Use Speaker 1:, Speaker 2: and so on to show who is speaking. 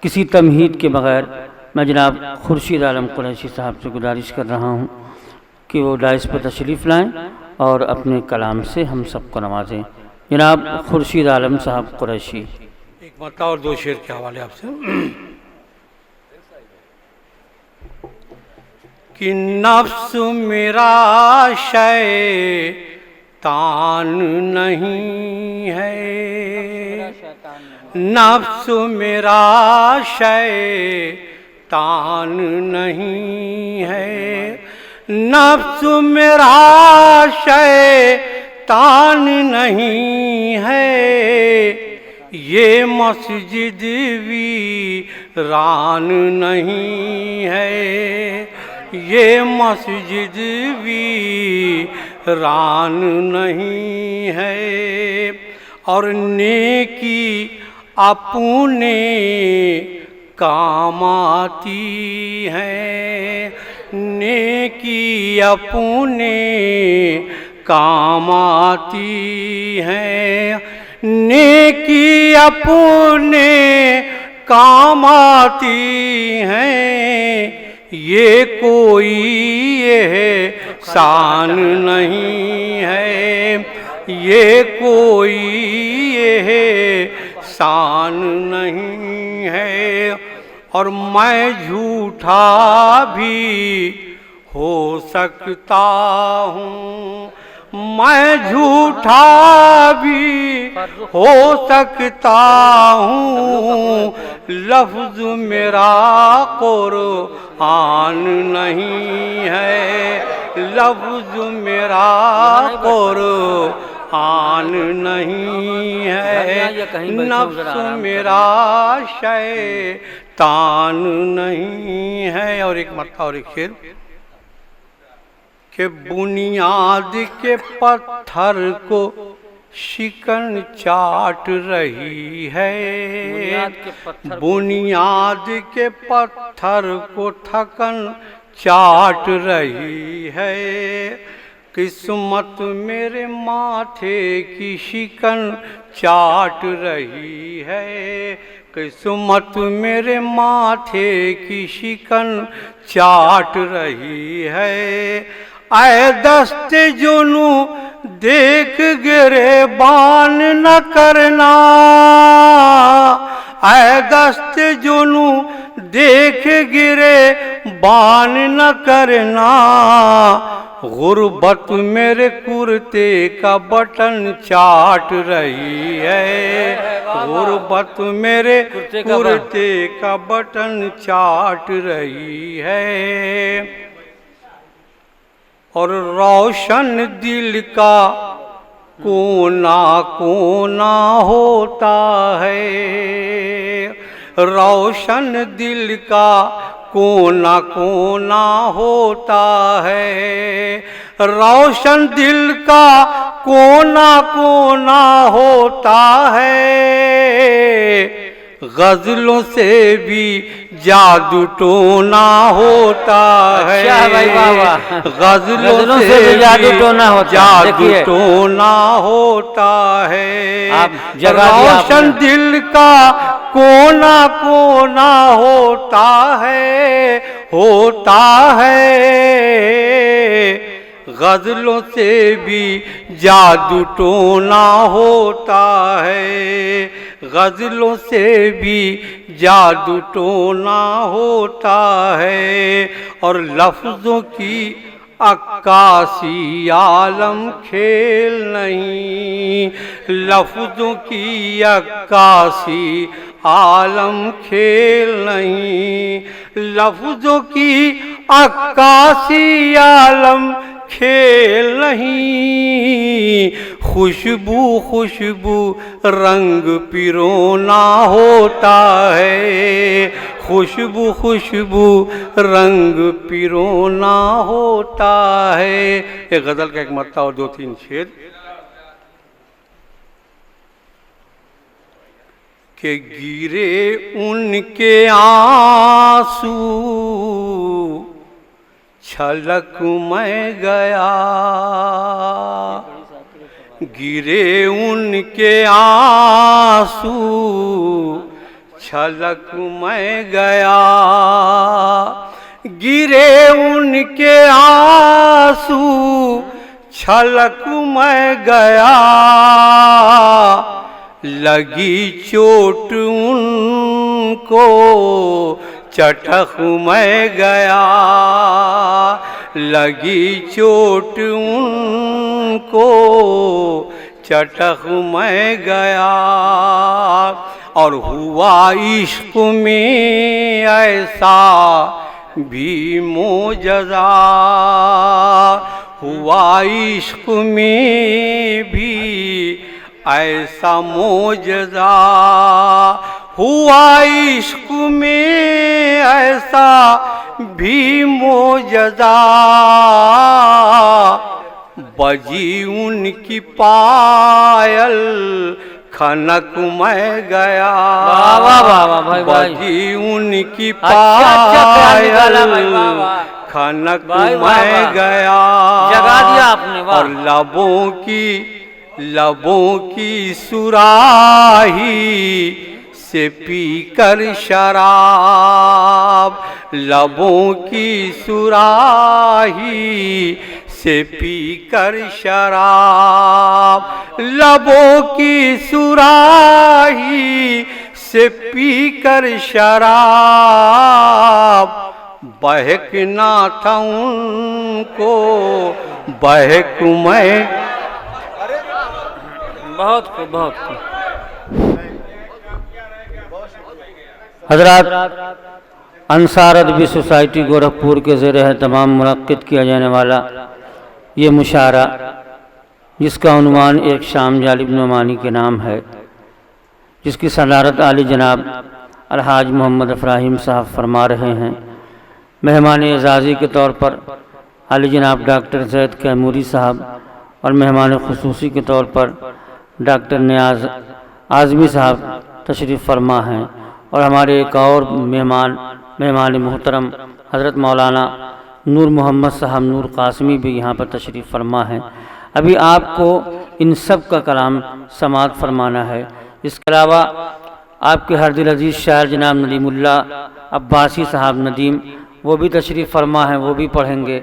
Speaker 1: किसी तमहीद के बग़ैर मैं जनाब खुर्शीद आलम कुरैशी साहब से गुजारिश कर रहा हूँ कि वो डाइस पर तशरीफ़ लाएँ और अपने कलाम से हम सबको नवाजें। जनाब खुर्शीद आलम साहब कुरैशी।
Speaker 2: एक मरतबा और दो शेर के हवाले आपसे कि नफ्स मेरा शैतान नहीं है, नफ्स मेरा शैतान नहीं है, नफ्स मेरा शैतान नहीं है, ये मस्जिद वीरान नहीं है, ये मस्जिद वीरान नहीं है। और नेकी अपने काम आती है, नेकी अपने काम आती है, नेकी अपने काम आती है, ये कोई एहसान नहीं है, ये कोई एहसान नहीं है। और मैं झूठा भी हो सकता हूँ, मैं झूठा भी हो सकता हूँ, लफ्ज़ मेरा कुरआन नहीं है, लफ्ज़ मेरा कुरआन नहीं है, नफ्स मेरा शैतान नहीं है। और एक मरतबा और एक शेर कि बुनियाद के पत्थर को शिकन चाट रही है, बुनियाद के पत्थर को थकन चाट रही है, किस्मत मेरे माथे की शिकन चाट रही है, किस्मत मेरे माथे की शिकन चाट रही है। आए दस्ते जुनू देख गिरे बान न करना, आए दस्ते जुनू देख गिरे बान न करना, गुर्बत मेरे कुर्ते का बटन चाट रही है, गुर्बत मेरे कुर्ते का बटन चाट रही है। और रोशन दिल का कोना कोना होता है, रोशन दिल का कोना कोना होता है, रोशन दिल का कोना कोना होता है, गजलों से भी जादू टोना होता है, गजलों से भी जादू टोना होता है, जादू टोना होता है। रोशन दिल का कोना कोना होता है, होता है, गजलों से भी जादू टोना होता है, गजलों से भी जादू टोना होता है। और लफ्ज़ों की अक्कासी आलम खेल नहीं, लफ्ज़ों की अक्कासी आलम खेल नहीं, लफ्ज़ों की अक्कासी आलम खेल नहीं, खुशबू खुशबू रंग पिरोना होता है, खुशबू खुशबू रंग पिरोना होता है। एक गज़ल का एक मत्ता और दो तीन शेर के गिरे उनके आंसू छलक मैं गया, गिरे उनके आंसू छलक मैं गया, गिरे उनके आंसू छलक मैं गया, लगी चोट उनको चटक मैं गया, लगी चोट उनको चटक मैं गया। और हुआ इश्क में ऐसा भी मोजज़ा, हुआ इश्क में भी ऐसा मोजज़ा, हुआ इश्क में ऐसा भी मोजज़ा, बजी उनकी पायल खनक मैं गया।
Speaker 1: वाह वाह वाह वाह भाई भाई,
Speaker 2: बजी उनकी
Speaker 1: अच्छा
Speaker 2: पायल
Speaker 1: भाई, वाह वाह
Speaker 2: खनक
Speaker 1: भाई, वाह,
Speaker 2: मैं
Speaker 1: वाह।
Speaker 2: गया।
Speaker 1: जगा दिया आपने, वाह।
Speaker 2: और लबों की सुराही से पीकर शराब, लबों की सुराही से पीकर शराब, लबों की सुराही से पीकर शराब, बहकना था उनको बहक मैं।
Speaker 1: बहुत खूब, बहुत खूब। हजरात, अंसार अदबी सोसाइटी गोरखपुर के ज़ेर तमाम मुनक्किद किया जाने वाला ये मुशायरा, जिसका उन्वान एक शाम जालिब नुमानी के नाम है, जिसकी सदारत आली जनाब अलहाज मोहम्मद इब्राहिम साहब फरमा रहे हैं। मेहमान एजाज़ी के तौर पर आली जनाब डॉक्टर जैद कैमूरी साहब और मेहमान खुसूसी के तौर पर डॉक्टर नियाज आज़मी साहब तशरीफ़ फरमा हैं। और हमारे एक और मेहमान मोहतरम हज़रत मौलाना नूर मोहम्मद साहब नूर कासमी भी यहाँ पर तशरीफ़ फरमा है। अभी आपको इन सब का कलाम समात फरमाना है। इसके अलावा आपके हर दिल अजीज़ शायर जनाब नदीमुल्लाह अब्बासी साहब नदीम, वो भी तशरीफ़ फरमा है, वो भी पढ़ेंगे।